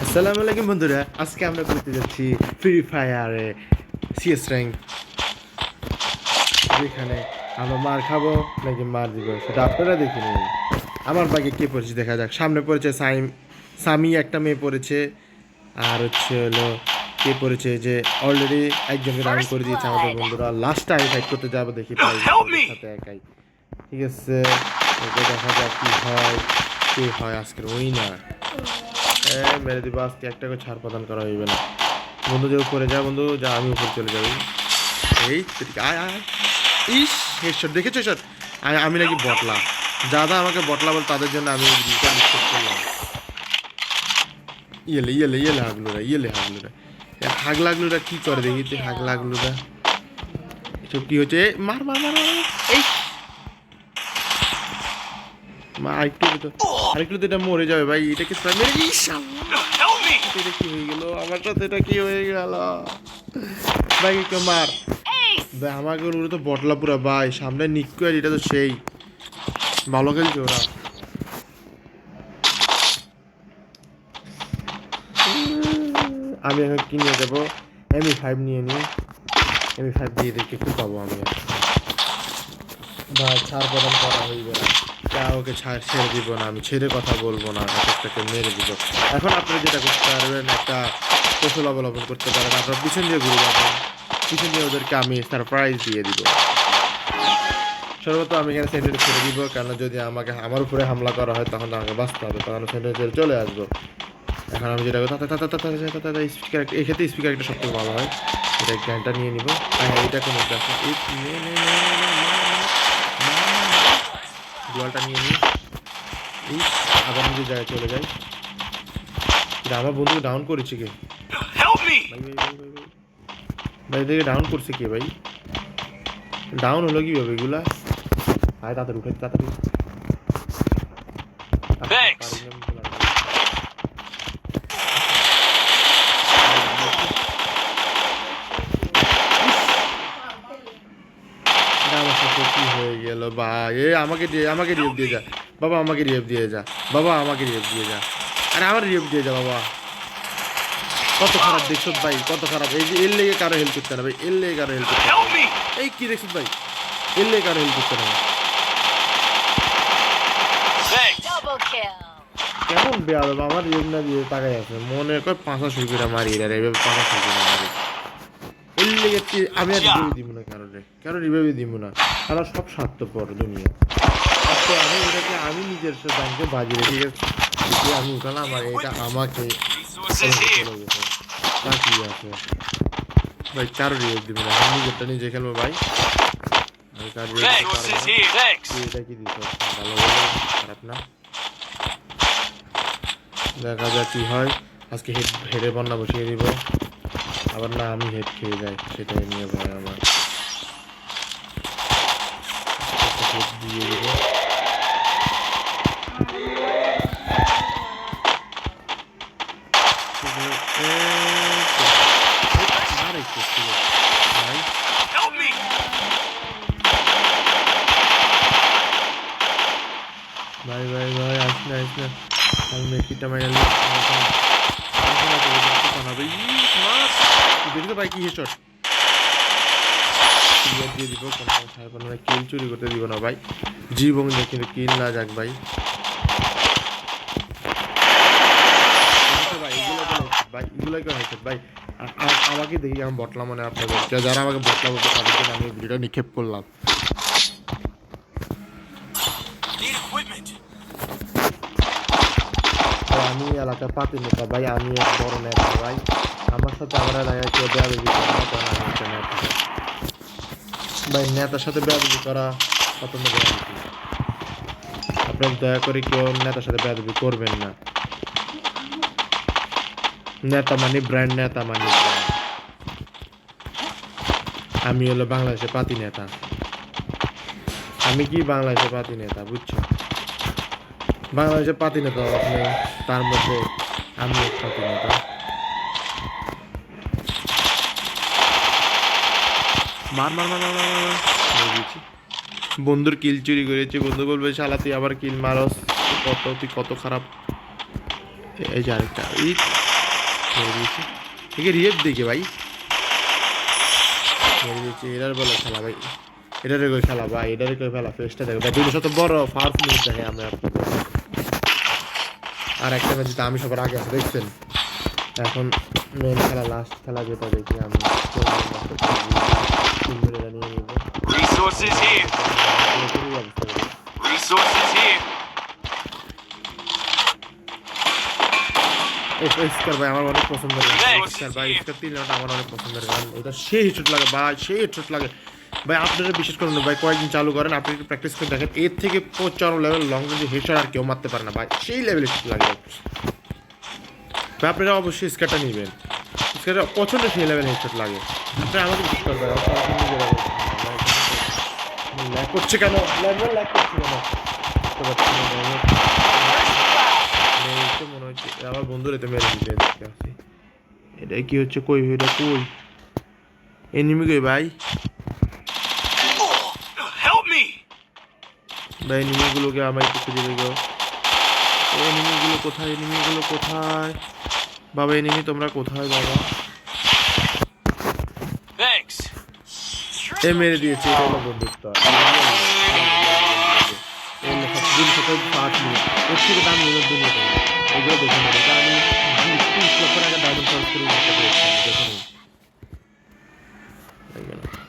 আসসালামু আলাইকুম বন্ধুরা, আজকে আমরা করতে যাচ্ছি ফ্রি ফায়ারে সিএস র্যাঙ্ক, যেখানে আমরা মার খাবো নাকি মার দিব সেটা আপনারা দেখে নিন। আমার বাগে কে পড়েছে দেখা যাক। সামনে পড়েছে সামি, একটা মেয়ে পড়েছে, আর হচ্ছে হলো কে পড়েছে যে অলরেডি একজনকে ডাউন করে দিয়েছে আমাদের বন্ধুরা। লাস্টে আমি ফাইট করতে যাবো, দেখি পাই সাথে একাই। ঠিক আছে, ওকে দেখা যাক কি হয়, কে হয় আজকের উইনার। মেরে দিব আজকে, একটা করে ছাড় প্রদান করা হইবে না। বন্ধু যে উপরে যা, বন্ধু যা, আমি উপরে চলে যাবো। এই আয় আয়, ইস হেডশট দেখেছো শট। আমি নাকি বটলা, যারা আমাকে বটলা বল তাদের জন্য আমি করলাম। ইয়েলে ইয়েলে ইয়েলে হাগলুরা, ইয়েলে হাগলুরা, হাগ লাগলুরা কি করে দেখি, হাগ লাগলুরা এসব কি হচ্ছে। মার মার মার মার, এই মা আরেকটু তো এটা মরে যাবে ভাই। এটাকে মেরে এটা কি হয়ে গেল আমার সাথে, এটা কি হয়ে গেল ভাই? কেউ মার ভাই, আমাকে ওরা তো বটলা পুরা ভাই। সামনে নিক্কু আর এটা তো সেই ভালো খেলছে ওরা। আমি এখন কি নিয়ে যাবো? ME5 নিয়ে নিই। ME5 দিয়ে দেখে একটু পাবো আমি ভাই। ছাড় প্রদান করা হইবে না, তা ওকে ছেড়ে দিব না, আমি ছেড়ে কথা বলবো না, একটা মেরে দিব। এখন আপনারা যেটা করতে পারবেন, একটা কৌশল অবলম্বন করতে পারেন। আপনার পিছন দিয়ে ঘুরে যাবেন, পিছন দিয়ে ওদেরকে আমি সারপ্রাইজ দিয়ে দিব। সর্বত আমি এখানে সেন্টারে ছেড়ে দিব, কারণ যদি আমার উপরে হামলা করা হয় তখন আমাকে বাঁচতে হবে, তখন সেন্টারে ছেড়ে চলে আসবো। এখন আমি যেটা স্পিকার, এক্ষেত্রে স্পিকার একটা সবথেকে ভালো হয়। এটা গানটা নিয়ে নিব। হ্যাঁ, এটা কোনো দুয়ালটা নিয়ে নিই। এই আবার নিজের জায়গায় চলে যাই। এটা আমার বন্ধু ডাউন করেছে কে ভাই? ভাই ভাই ভাই ভাই ভাই, এদিকে ডাউন করছে কে ভাই? ডাউন হলো কীভাবে এগুলা? আয় তাড়াতাড়ি উঠে, তাড়াতাড়ি। আমার সাথে কি হয়ে গেল ভাই? আমাকে রিয়েপ দিয়ে যা বাবা, আমাকে রিয়েপ দিয়ে যা বাবা, আমাকে রিয়েপ দিয়ে যা। আরে আমার রিয়েপ দিয়ে যা বাবা। কত খারাপ দেখছো ভাই, কত খারাপ। এই যে এর লেগে কারো হেল্প করতে না ভাই, এর লেগে কারো হেল্প করতে না। এই কি দেখছো ভাই, এর লেগে কারো হেল্প করতে না। কেমন বেয়াদব, আমার রিয়েপ না দিয়ে তাকাই আছে, মনে কর 500 করে মারি। এরা এইভাবে 500 করে মারি। এর লেগে আমি আর রিভিউ দিব না, কারো রিভিউ দিব না। তারা সব স্বার্থপর দুনিয়া। আমি নিজের ব্যাংকে বাজি রেখে গেছি, আমি উঠালাম আর এটা আমাকে তাকিয়ে আছে ভাই। কারো রিভিউ দিব না, আমি নিজেরটা নিজে খেলবো ভাই। আমি কার রিভিউ দিতে পারবো না। এটা কি দিত ভালো বলে, খারাপ না। দেখা যাক কি হয়। আজকে হেডে বন্যা বসিয়ে দিব, আবার না আমি হেড খেয়ে যাই, সেটাই নিয়ে ভয় আমার। হেড দিয়ে দিব। ভাই ভাই ভাই, আসি না আসি না, আমি মেসিটা মাইনাল দেখতে ভাই কি হেডশট দিয়ে দিব। কোনো কিল চুরি করতে দিব না ভাই, জীবন কিন্তু কিল না যাক ভাই। ভাই এগুলো কেন হয়েছে ভাই? আমাকে দেখি আমি বটলা, মানে আপনাদের যারা আমাকে বটলা বলতে তাদের জন্য আমি ভিডিওটা নিক্ষেপ করলাম। আমি এলাকার পাতি নেতা ভাই, আমি এক বড় নেতা ভাই। আমার সাথে আমার এলাকায় কেউ বেয়াদবি করে না, কারণ আমি একটা নেতা ভাই। নেতার সাথে বেয়াদবি করা পছন্দ করেন কি? আপনার দয়া করে কেউ নেতার সাথে বেয়াদবি করবেন না। নেতা মানে ব্র্যান্ড, নেতা মানে ব্র্যান্ড। আমি হলো বাংলাদেশের পাতি নেতা। আমি কি বাংলাদেশের পাতি নেতা, বুঝছো? বাংলাদেশের পাতি নেতা আপনি, তার মধ্যে আমি এক পাতি নেতা। মার মার মার মার মার, বন্ধুর কিল চুরি করেছি। বন্ধু বলবে শালা তুই আবার কিল মারস, তুই কত খারাপ। এই যে আরেকটা মেরে দিয়েছি একে রিয়েট দিকে ভাই মেরে দিয়েছি এটার বলে খেলা ভাই এটারে করে খেলা ভাই এটারে করে খেলা ফেসটা দেখো ভাই দুটো শত বড় পাওয়ারফুল দেখে আমি আপনি আর একটা ম্যাচ জিতে আমি সবার আগে আছি দেখছেন এখন মেন খেলা লাস্ট খেলা যেটা দেখি আমি নিয়ে নিব Resources here. Resources here. স্কার ভাই আমার অনেক পছন্দের গান স্কার ভাই স্কার 3 রাউন্ড আমার অনেক পছন্দের গান এটা সেই হিট লাগে ভাই সেই হিট লাগে ভাই আপনারা বিশেষ করে ভাই কয়েকদিন চালু করেন আপনি একটু প্র্যাকটিস করে দেখেন এর থেকে 55 লেভেল লং রেঞ্জ হেডশট আর কেউ মারতে পারে না ভাই সেই লেভেলে হিট লাগে ভাই আপনারা অবশ্যই স্কারটা নেবেন স্কারটা পছন্দ সেই লেভেল হেডশট লাগে আপনারা আমাকে বিশেষ করে ভাই ল্যাগ করছে কেন ল্যাগ করছে কেন মনে হচ্ছে আমার বন্ধুরা তো মেরে দিতে দেখতে আসি এটা কি হচ্ছে কই এটা কই এনিমি কই ভাই Help me. ভাই এনিমিগুলোকে আমার একটু খুঁজে দেখো এনিমিগুলো কোথায় বাবা এনিমি তোমরা কোথায় বাবা Thanks. এ মেরে দিয়েছে এটা হলো বন্ধুত্ব এর থেকে দাম নিয়ে দুনিয়া এগুলো দেখে নেবে আমি 30 লক্ষ টাকা ডায়মন্ড খরচ করে দেখুন